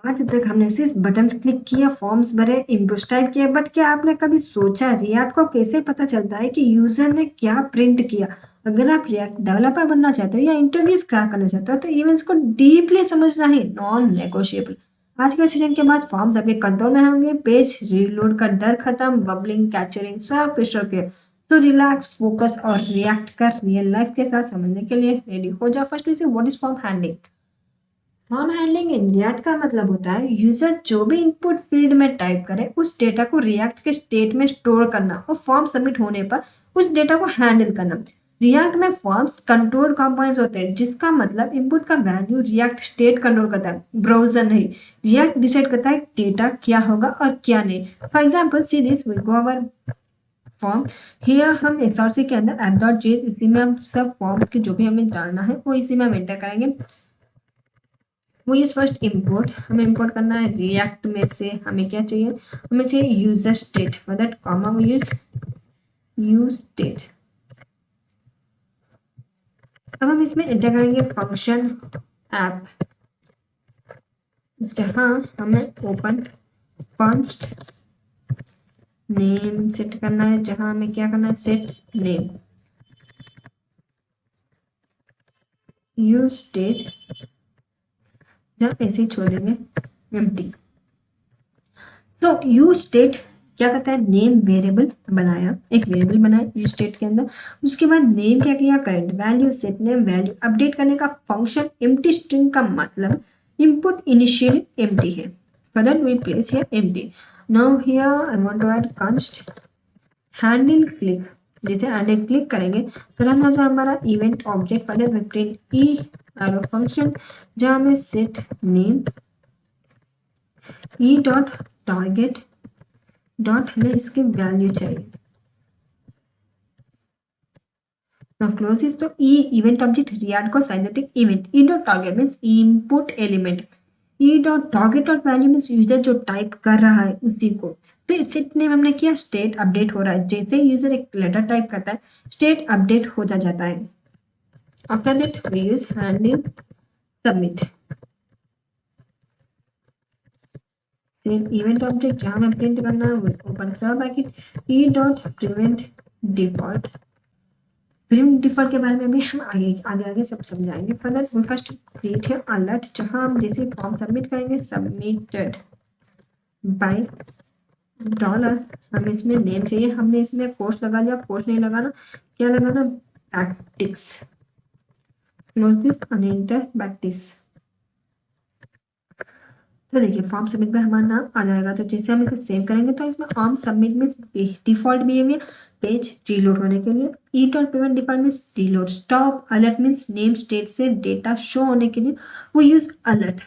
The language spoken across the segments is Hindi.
आज तक हमने सिर्फ बटन्स क्लिक किया, फॉर्म्स भरे, इनपुट्स टाइप किया, बट क्या आपने कभी सोचा रिएक्ट को कैसे पता चलता है कि यूजर ने क्या प्रिंट किया? अगर आप रिएक्ट डेवलपर बनना चाहते हो या इंटरव्यूज क्रैक करना चाहते हो तो इवेंट्स को डीपली समझना ही नॉन नेगोशिएबल। आज के सेशन के बाद फॉर्म्स आपके कंट्रोल में होंगे, पेज रीलोड का डर खत्म, बबलिंग, कैप्चरिंग सब क्रिस्टल क्लियर। तो रिलैक्स, फोकस और रिएक्ट कर रियल लाइफ के साथ समझने के लिए रेडी हो जाओ। फर्स्टली से what is form handling? Form handling in React का मतलब होता है यूजर जो भी इनपुट फील्ड में टाइप करे उस डेटा को रिएक्ट के स्टेट में स्टोर करना और फॉर्म सबमिट होने पर उस डेटा को हैंडल करना। रिएक्ट में फॉर्म्स कंट्रोल कंपोनेंट्स होते हैं, जिसका मतलब इनपुट का वैल्यू रिएक्ट स्टेट कंट्रोल करता है, ब्राउजर नहीं। रिएक्ट डिसाइड करता है डेटा क्या होगा और क्या नहीं। For example see this we go our form. Here हम एसआरसी के अंदर एप डॉट जे, इसी में हम सब फॉर्म्स के जो भी हमें डालना है वो इसी में हम एंटर करेंगे। वो यूज फर्स्ट इंपोर्ट, हमें इंपोर्ट करना है रिएक्ट में से। हमें क्या चाहिए? हमें चाहिए user state, for that comma we use state. अब हम इसमें एंटर करेंगे फंक्शन ऐप, जहां हमें ओपन कॉन्स्ट नेम सेट करना है, जहां हमें क्या करना है? सेट नेम यूज स्टेट, जहां ऐसे ही छोड़ देंगे एम्प्टी। तो यूज स्टेट क्या करता है? नेम वेरिएबल बनाया, एक वेरिएबल बनाया यूज स्टेट के अंदर। उसके बाद नेम क्या किया? Current value, set name value update करने का फंक्शन एम्प्टी स्ट्रिंग का मतलब इनपुट इनिशियली एम्प्टी है, for that we place here empty. Now here I want to add const handle click. जैसे हैंडल क्लिक करेंगे तो रन हो जाए हमारा event object, for that we print e arrow function, जहां हमें set name e dot target डॉट हमें इसकी वैल्यू चाहिए। Now close this. तो ई इवेंट ऑब्जेक्ट रिएक्ट को सिंथेटिक इवेंट, ई dot target means input element, ई dot target dot value means user जो टाइप कर रहा है उसी को। फिर सेट नेम हमने किया, स्टेट अपडेट हो रहा है, जैसे यूजर एक लेटर टाइप करता है स्टेट अपडेट होता जाता है। After that we use handle submit. Same event object जहां हमें प्रिंट करना है open bracket E dot prevent default. Print default के बारे में भी हम आगे सब समझाएंगे। फर्दर फर्स्ट क्रिएट है अलर्ट, जहां हम जैसे फॉर्म सबमिट करेंगे सबमिटेड बाय डॉलर, हमें इसमें नेम चाहिए, हमने इसमें कोस्ट लगा लिया, कोस्ट नहीं लगाना, क्या लगाना? बैकटिक्स। क्लोज दिस और एंटर बैकटिक्स। तो देखिए फॉर्म सबमिट में हमारा नाम आ जाएगा। तो जैसे हम इसे सेव करेंगे तो इसमें फॉर्म सबमिट में डिफॉल्ट बिहेवियर, पेज रीलोड होने के लिए, E dot payment default means reload stop, alert means name state से डेटा शो होने के लिए वो यूज अलर्ट।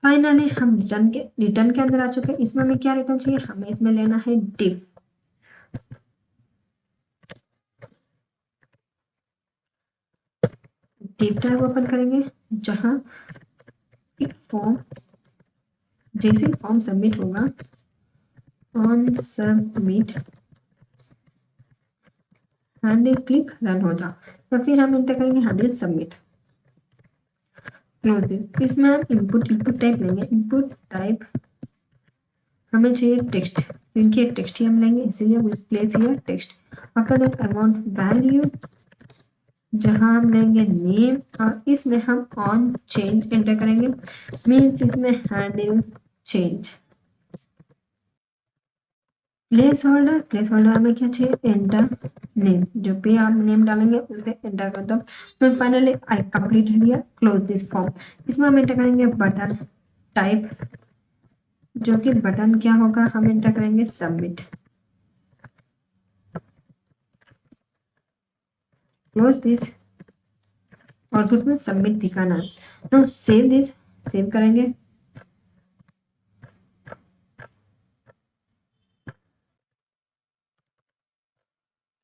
फाइनली हम रिटर्न के अंदर आ चुके हैं। इसमें हमें क्या रिटर्न चाहिए? हमें इसमें लेना है डिव। डिव टैग ओपन करेंगे, जहां एक फॉर्म, जैसे फॉर्म सबमिट होगा on submit handle click run हो जा, या फिर हम इंटर करेंगे हैंडल सबमिट। Close this. इसमें हम इनपुट टाइप लेंगे, इनपुट टाइप हमें चाहिए टेक्स्ट, क्योंकि टेक्स्ट ही हम लेंगे इसीलिए we place here text. After that I want value, जहां हम लेंगे नेम और इसमें हम ऑन चेंज एंटर करेंगे, मीन्स इसमें हैंडल चेंज। प्लेस होल्डर हमें क्या चाहिए? एंटर नेम, जो भी आप नेम डालेंगे उसे एंटर कर दो। फिर finally I complete here. Close this form. इसमें हम एंटर करेंगे बटन टाइप, जो कि बटन क्या होगा? हम एंटर करेंगे सबमिट। क्लोज दिस और कुछ में सबमिट दिखाना है। नो सेव दिस, सेव करेंगे।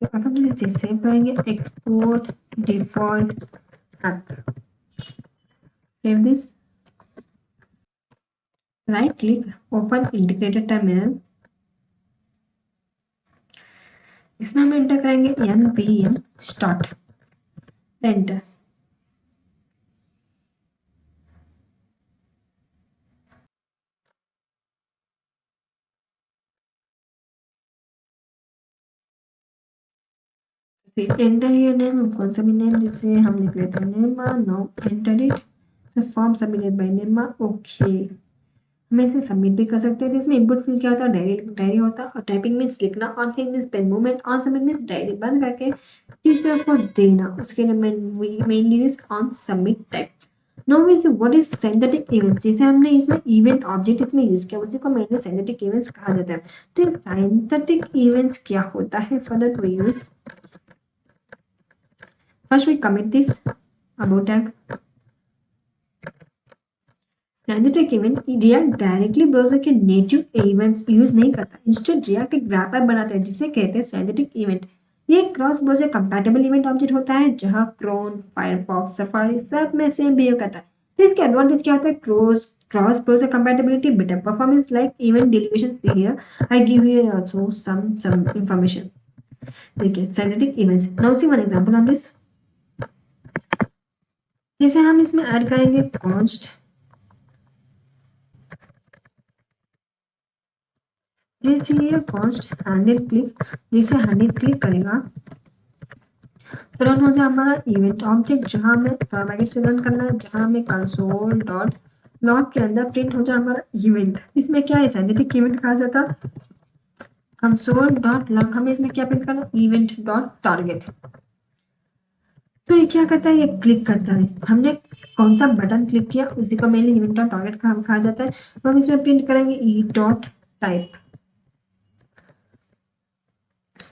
तो अब हम नीचे सेव करेंगे, export default app. Save this, right click, open integrated terminal. इसमें हम एंटर करेंगे npm स्टार्ट, एंटर। फिर एंटर योर नेम, कौन सा भी नेम, जिससे हम लिख लेते हैं निर्मा, नो एंटर इट, तो form submitted by Nirma, okay. हम इसे सबमिट भी कर सकते हैं। इसमें इनपुट फील्ड क्या होता है, डायरी डायरी होता है, और टाइपिंग मीन्स लिखना, on thing means pen movement, on submit means diary बंद करके टीचर को देना, उसके लिए mainly use on submit type. Now we see what is synthetic events, जैसे हमने इसमें इवेंट ऑब्जेक्ट इसमें यूज किया, उसी को मेनली सिंथेटिक इवेंट्स कहा जाता है। तो सिंथेटिक इवेंट्स क्या होता है, for that we use first we commit this about tag. Synthetic event react directly browser के नेटिव इवेंट्स यूज नहीं करता, इंस्टेड रिएक्ट एक रैपर बनाता है जिसे कहते हैं सिंथेटिक इवेंट। ये cross browser compatible event object होता है, जहां क्रोन, फायरफॉक्स, सफारी सब में सेम बिहेव करता है। तो इसके एडवांटेज क्या होता है, cross browser compatibility, better performance like event delegation. See here I give you also some information. देखिए synthetic events, now see one example on this. जैसे हम इसमें ऐड करेंगे कॉन्स्ट, जैसे ये कॉन्स्ट हैंडल क्लिक, जैसे हैंडल क्लिक करेगा तुरंत हो जाए हमारा इवेंट ऑब्जेक्ट, जहां हमें मैगेट से रन करना है, जहां हमें कंसोल डॉट लॉग के अंदर प्रिंट हो जाए हमारा इवेंट। इसमें क्या है, सिंथेटिक इवेंट कहा जाता है। कंसोल डॉट लॉग, हमें इसमें क्या प्रिंट करना है, इवेंट डॉट टारगेट। तो ये क्या करता है, ये क्लिक करता है, हमने कौन सा बटन क्लिक किया उसी को मेनली इवेंट डॉट टारगेट कहा जाता है। तो हम इसमें प्रिंट करेंगे ई डॉट टाइप,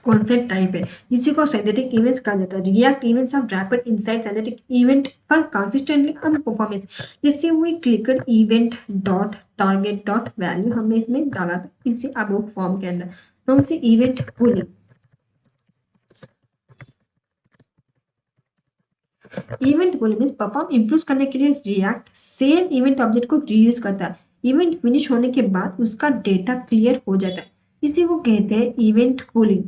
कौन सा टाइप है, इसी को सिंथेटिक इवेंट्स कहा जाता है। React events are rapid inside synthetic event for consistently on performance. जैसे we clicked event dot target dot value, हमने इसमें डाला था इसी अबव फॉर्म के अंदर। हम से event pulling, event pooling means perform improve करने के लिए रिएक्ट सेम इवेंट ऑब्जेक्ट को रीयूज करता है। इवेंट फिनिश होने के बाद उसका डेटा क्लियर हो जाता है, इसी को कहते हैं event pulling.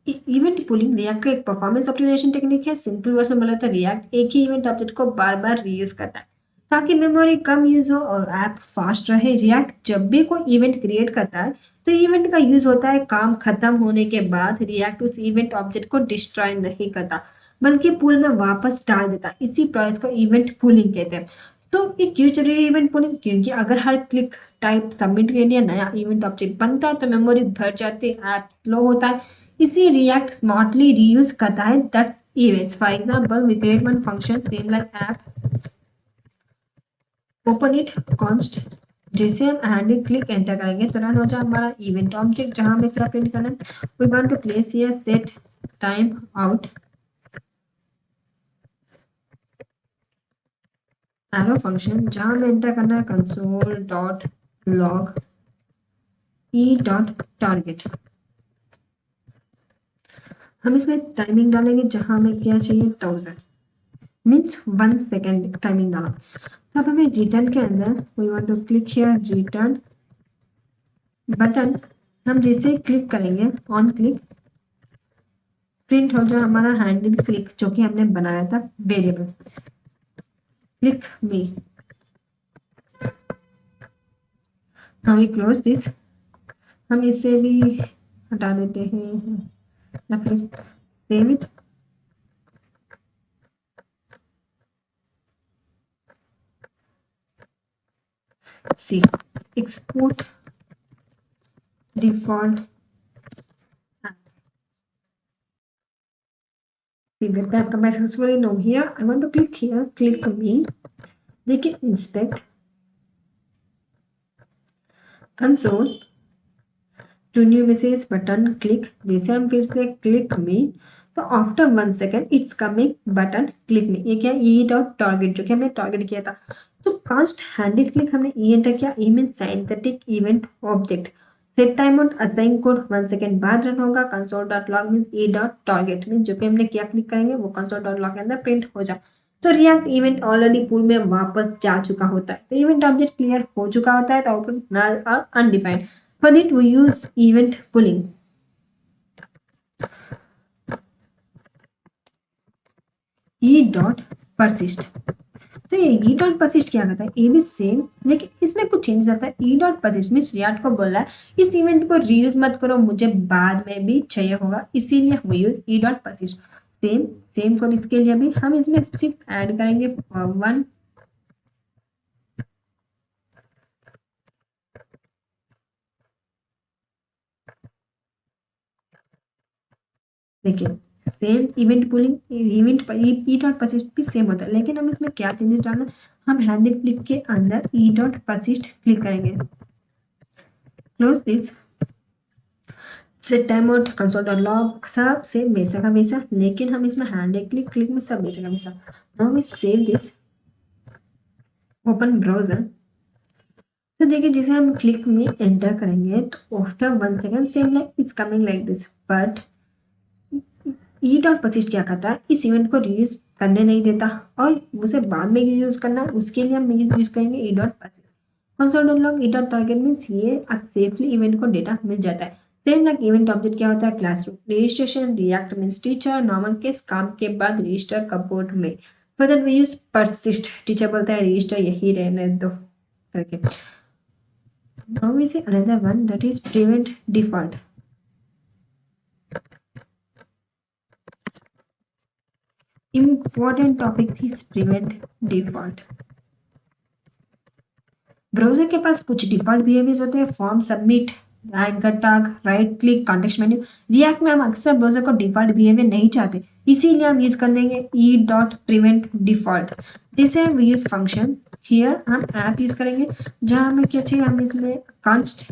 Event pulling react का एक परफॉर्मेंस ऑप्टिमाइजेशन टेक्निक है। सिंपल वर्ड्स में बोला तो रिएक्ट एक ही इवेंट ऑब्जेक्ट को बार बार रीयूज करता है ताकि मेमोरी कम यूज हो और ऐप फास्ट रहे। रिएक्ट जब भी कोई इवेंट क्रिएट करता है तो इवेंट का यूज होता है काम खत्म होने के बाद। रिएक्ट उस इवेंट ऑब्जेक्ट को डिस्ट्रॉय नहीं करता बल्कि पूल में वापस डाल देता है। इसी प्रोसेस को इवेंट पुलिंग कहते हैं। तो ये क्यों जरूरी इवेंट पुलिंग, क्योंकि अगर हर क्लिक टाइप सबमिट के लिए नया इवेंट ऑब्जेक्ट बनता है तो मेमोरी भर जाती है, ऐप स्लो होता है। इसी रिएक्ट स्मार्टली रीयूज करता है that's events. For example we create one function same like app open it const, जैसे हम हैंडल क्लिक एंटर करेंगे तुरंत हो जाए हमारा इवेंट ऑब्जेक्ट, जहां हमें क्या प्रिंट करना है, we want to place here set time out arrow function, जहां हमें एंटर करना है console dot log E dot target. हम इसमें टाइमिंग डालेंगे, जहां हमें क्या चाहिए 1000 मीन्स 1 सेकेंड टाइमिंग डाला। तो अब हमें रिटर्न के अंदर we want to click here return button, हम जैसे क्लिक करेंगे ऑन क्लिक प्रिंट हो जाए हमारा हैंडल क्लिक जो कि हमने बनाया था variable click me. Now we close this, हम इसे भी हटा देते हैं या फिर save it. See export default feedback that come successfully. Now here I want to click here, click me, देखिए inspect console to new message button click, जैसे हम फिर से क्लिक मी तो after 1 second it's coming button click me. ये क्या, ई डॉट टारगेट जो कि हमने टारगेट किया था। तो कांस्ट हैंडल क्लिक हमने ई एंटर किया, e mean synthetic event object. Set time out async code 1 second बाद रन होगा। Console dot log mean e dot target mean जो कि हमने क्या क्लिक करेंगे वो कंसोल डॉट लॉग के अंदर प्रिंट हो जाए। तो रिएक्ट इवेंट ऑलरेडी पूल में वापस जा चुका होता है, तो इवेंट ऑब्जेक्ट क्लियर हो चुका होता है, तो आउटपुट नल और undefined. For it we use event pulling. E dot persist, तो ये ई डॉट परसिस्ट क्या करता है, ये भी सेम, लेकिन इसमें कुछ चेंज आता है। ई डॉट परसिस्ट मीन्स रिएक्ट को बोल रहा है इस इवेंट को रीयूज मत करो, मुझे बाद में भी चाहिए होगा, इसीलिए हम use E dot persist. Same same for इसके लिए भी हम इसमें सिर्फ ऐड करेंगे वन। देखिए same event pulling event E dot persist भी सेम होता है, लेकिन हम इसमें क्या चेंजेस डालना, हम हैंडल क्लिक के अंदर ई डॉट परसिस्ट क्लिक करेंगे, close this, set time out, console dot log, सब सेम वैसा का वैसा, लेकिन हम इसमें हैंडल क्लिक क्लिक में सब वैसा का वैसा। Now we save this, open browser. तो देखिए जैसे हम क्लिक में एंटर करेंगे तो after 1 second same like it's coming like this, but E dot persist क्या करता है, इस इवेंट को रीयूज करने नहीं देता और उसे बाद में यूज करना, उसके लिए हम यूज करेंगे E dot persist. Console dot log E dot target means ये अब सेफली इवेंट को डेटा मिल जाता है। सेम लाइक इवेंट ऑब्जेक्ट क्या होता है, classroom registration, react means teacher, normal case काम के बाद रजिस्टर कपबोर्ड में, for that we use persist, teacher बोलता है रजिस्टर यही रहने दो करके। Now we see another one that is prevent default. Important topic is prevent default। Browser के पास कुछ डिफॉल्ट बिहेवियर्स होते हैं, form submit, anchor tag, right click, context menu. React में हम अक्सर ब्राउजर को डिफॉल्ट बिहेवियर नहीं चाहते, इसीलिए हम यूज कर लेंगे ई डॉट प्रिवेंट डिफॉल्ट। जैसे वी यूज फंक्शन, हियर हम ऐप यूज करेंगे, जहां हमें क्या चाहिए, हम इसमें कॉन्स्ट,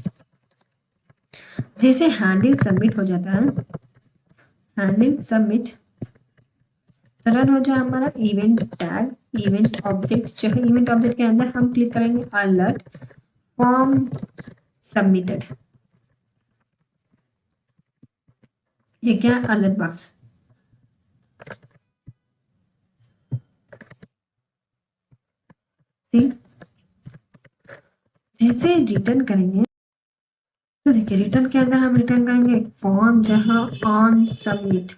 जैसे हैंडल सबमिट हो जाता है, हैंडल सबमिट रन हो जाए हमारा इवेंट टैग, इवेंट ऑब्जेक्ट, चाहे इवेंट ऑब्जेक्ट के अंदर हम क्लिक करेंगे अलर्ट फॉर्म सबमिटेड, ये क्या है, अलर्ट बॉक्स। जैसे रिटर्न करेंगे तो देखिए रिटर्न के अंदर हम रिटर्न करेंगे फॉर्म, जहां ऑन सबमिट,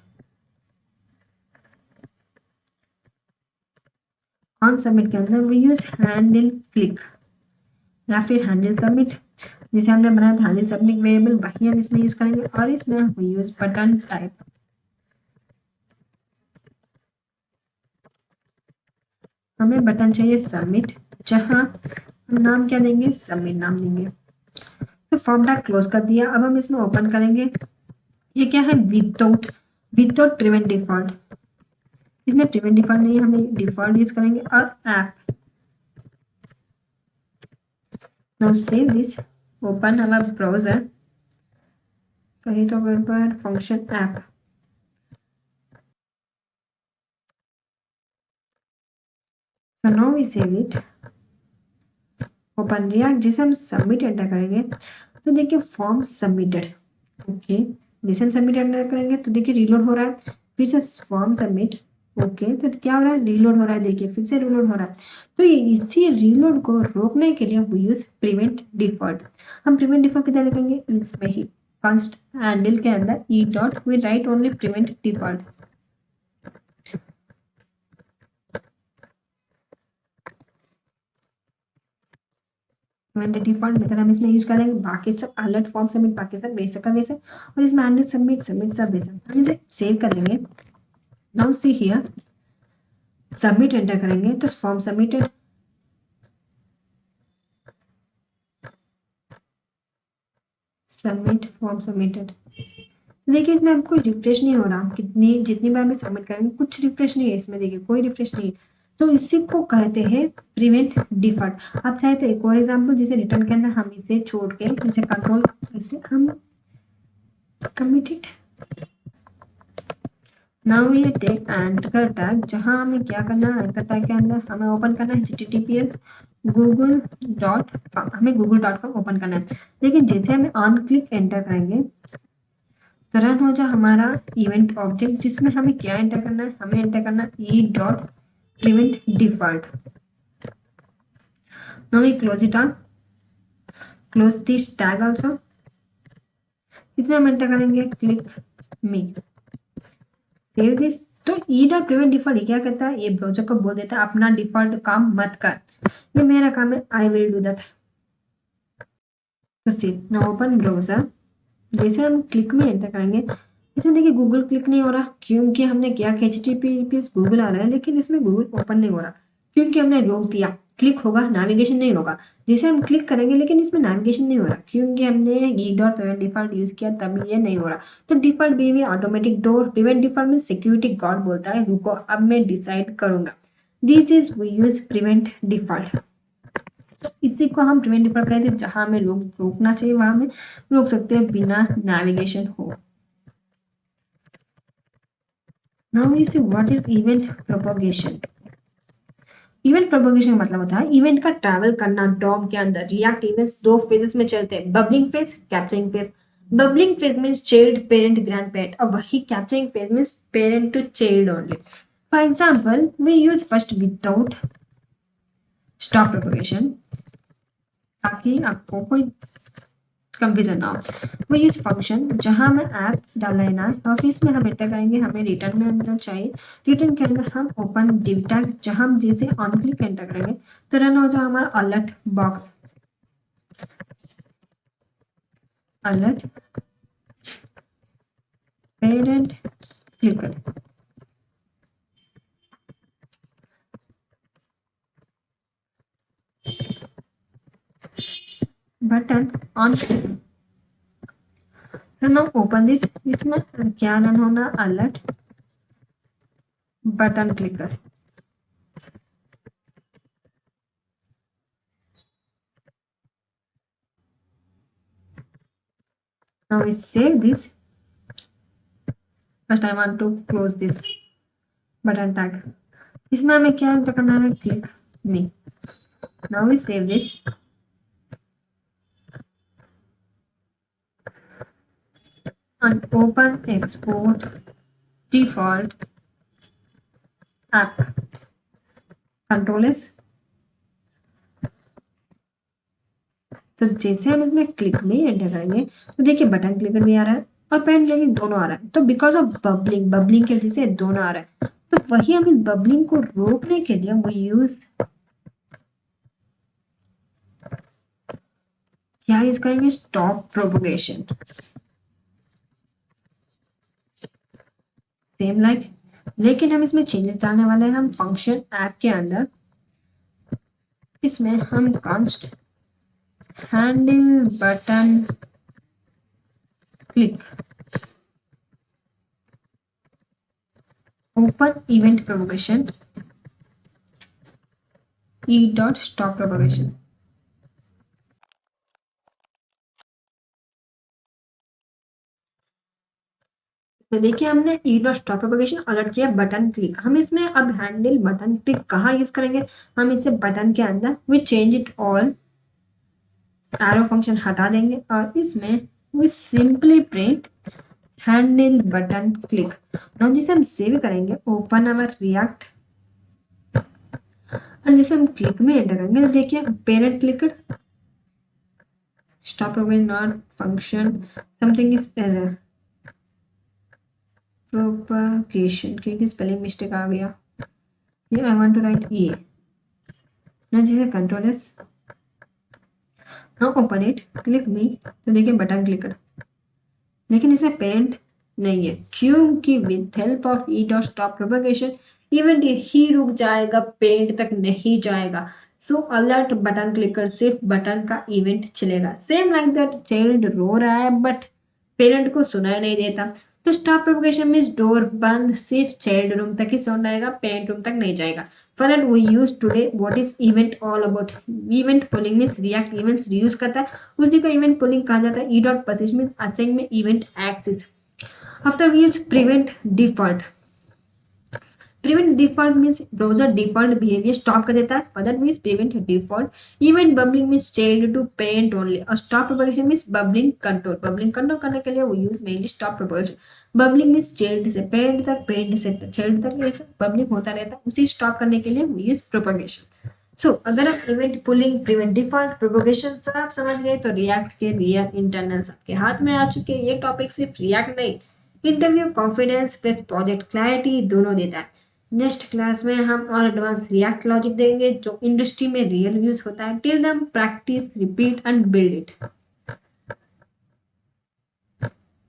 ऑन सबमिट के अंदर वी यूज हैंडल क्लिक या फिर हैंडल सबमिट, जिसे हमने बनाया था हैंडल सबमिट वेरिएबल, वही हम इसमें यूज करेंगे, और इसमें हम यूज बटन टाइप, हमें बटन चाहिए सबमिट, जहां हम नाम क्या देंगे, सबमिट नाम देंगे। तो फॉर्म टैग क्लोज कर दिया, अब हम इसमें ओपन करेंगे, ये क्या है, विदाउट विदाउट प्रिवेंट डिफॉल्ट, इसमें प्रिवेंट डिफॉल्ट नहीं है, हमें डिफॉल्ट यूज करेंगे, और app. Now save this, open our browser, कहीं तो गड़बड़, function app, so now we save it, open react, जैसे हम सबमिट एंटर करेंगे तो देखिए फॉर्म सबमिटेड, ओके, जैसे हम सबमिट एंटर करेंगे तो देखिए रीलोड हो रहा है, फिर से फॉर्म सबमिट, ओके, तो क्या हो रहा है, रीलोड हो रहा है, देखिए फिर से रीलोड हो रहा है। तो ये इसी रीलोड को रोकने के लिए हम यूज प्रिवेंट डिफॉल्ट। हम प्रिवेंट डिफॉल्ट किधर लिखेंगे, इसमें ही कॉन्स्ट हैंडल के अंदर E dot we write only prevent default. Default method हम इसमें यूज करेंगे, बाकी सब अलर्ट फॉर्म सबमिट, बाकी सब वैसे का वैसे, और इसमें हैंडल सबमिट सबमिट सब वैसा, हम इसे सेव कर लेंगे। Now see here, submit enter करेंगे तो form submitted, submit form submitted. देखिए इसमें हमको रिफ्रेश नहीं हो रहा, कितनी जितनी बार भी सबमिट करेंगे कुछ रिफ्रेश नहीं है इसमें, देखिए कोई रिफ्रेश नहीं है, तो इसी को कहते हैं प्रिवेंट डिफॉल्ट। आप चाहे तो एक और एग्जांपल, जैसे रिटर्न के अंदर हम इसे छोड़ के इसे कंट्रोल, इसे हम कमिटेड। नाउ ये टेक एंकर टैग, जहां हमें क्या करना है, एंकर टैग के अंदर हमें ओपन करना है https google.com, हमें google.com ओपन करना है, लेकिन जैसे हमें ऑन क्लिक एंटर करेंगे तो रन हो जाए हमारा इवेंट ऑब्जेक्ट, जिसमें हमें क्या एंटर करना है, हमें एंटर करना है ई dot prevent default. Now we close it on, close this tag also, इसमें हम एंटर करेंगे क्लिक मी, सेव दिस, तो ई डॉट प्रिवेंट डिफॉल्ट ये क्या करता है, ये ब्राउजर को बोल देता है अपना डिफॉल्ट काम मत कर, ये मेरा काम है, आई विल डू दैट। तो सी नाउ ओपन ब्राउजर, जैसे हम क्लिक में एंटर करेंगे, इसमें देखिए गूगल क्लिक नहीं हो रहा, क्योंकि हमने क्या कि HTTPS गूगल आ रहा है, लेकिन इसमें गूगल ओपन नहीं हो रहा, क्योंकि हमने रोक दिया। क्लिक होगा, नेविगेशन नहीं होगा। जैसे हम क्लिक करेंगे, लेकिन इसमें नेविगेशन नहीं हो रहा, क्योंकि हमने e dot prevent default use किया, तभी ये नहीं हो रहा। तो default behaviour automatic door, prevent default में सिक्योरिटी गार्ड बोलता है रुको अब मैं डिसाइड करूंगा, this is we use prevent default. तो इसी को हम प्रिवेंट डिफॉल्ट कहते हैं, जहां हमें रोकना चाहिए वहां हमें रोक सकते हैं बिना नेविगेशन हो। Now we see what is event propagation. Event propagation का मतलब होता है इवेंट का ट्रैवल करना डॉम के अंदर। रिएक्ट इवेंट्स दो फेजेस में चलते हैं, bubbling phase, capturing phase. Bubbling phase means child parent grand parent, और वही capturing phase means parent to child only. For example we use first without stop propagation, ताकि आपको कोई कंफ्यूजन ना हो। वो यूज फंक्शन जहां हमें ऐप डालना है ना, और इसमें हम एंटर करेंगे, हमें रिटर्न में अंदर चाहिए, रिटर्न के अंदर हम ओपन डिव टैग, जहां हम जैसे ऑन क्लिक एंटर करेंगे तो रन हो जाए हमारा alert box, alert parent click करें, बटन ऑन क्लिक। तो नाउ ओपन दिस, इसमें क्या रन होना, अलर्ट बटन क्लिक करें। Now we save this. First I want to close this button tag. इसमें हमें क्या एंटर करना है, click me. Now we save this. And open export default app. Control S. तो जैसे हम इसमें क्लिक में एंटर करेंगे तो देखिए बटन क्लिकर भी आ रहा है और पेन क्लिकिंग दोनों आ रहा है। तो बिकॉज ऑफ बबलिंग, बबलिंग की वजह से दोनों आ रहा है। तो वही हम इस बबलिंग को रोकने के लिए वो यूज क्या यूज करेंगे, स्टॉप प्रोपोगेशन। सेम लाइक, लेकिन हम इसमें चेंजेस डालने वाले हैं। हम फंक्शन ऐप के अंदर इसमें हम const handle button click open event propagation e dot stop propagation. तो देखिए हमने e dot stop propagation alert किया बटन क्लिक। हम इसमें अब हैंडल बटन क्लिक कहाँ यूज करेंगे, हम इसे बटन के अंदर we change it all, arrow function हटा देंगे और इसमें we simply print handle button click. Now जिसे हम सेव करेंगे, ओपन अवर रिएक्ट, और जैसे हम क्लिक में एंटर करेंगे तो देखिए parent clicked, stop propagation not function, something is error propagation, क्योंकि स्पेलिंग मिस्टेक आ गया, ये आई वांट टू राइट ए ना, जैसे control S. Now open it, click me, तो देखिए बटन क्लिकर, लेकिन इसमें पेरेंट नहीं है, क्योंकि with help of e dot stop propagation event ही रुक जाएगा, पेरेंट तक नहीं जाएगा। सो अलर्ट बटन क्लिकर सिर्फ बटन का इवेंट चलेगा। सेम लाइक दैट चाइल्ड रो रहा है बट पेरेंट को सुनाई नहीं देता, तो स्टॉप प्रोपगेशन मींस डोर बंद, सिर्फ चाइल्ड रूम तक ही साउंड आएगा, पेरेंट रूम तक नहीं जाएगा। For that we use today what is event all about. Event pooling means react events reuse करता है, उसी को इवेंट पुलिंग कहा जाता है। ई डॉट परसिस्ट मींस असाइन में event access. After we use prevent default, prevent default means browser default behaviour stop कर देता है, for means prevent default. Event bubbling means child to parent only, और stop propagation means bubbling control. Bubbling control करने के लिए वो use mainly stop propagation. Bubbling means child से पेरेंट तक, पेरेंट से चाइल्ड तक, ऐसे बबलिंग होता रहता है, उसी स्टॉप करने के लिए वो यूज प्रोपगेशन। सो अगर आप event pulling, prevent default, propagation सब आप समझ गए तो रिएक्ट के रियल इंटरनल्स आपके हाथ में आ चुके हैं। ये टॉपिक सिर्फ रिएक्ट नहीं, interview confidence plus project clarity दोनों देता है। नेक्स्ट क्लास में हम और एडवांस रिएक्ट लॉजिक देंगे जो इंडस्ट्री में रियल यूज होता है। Till then practice repeat and build it.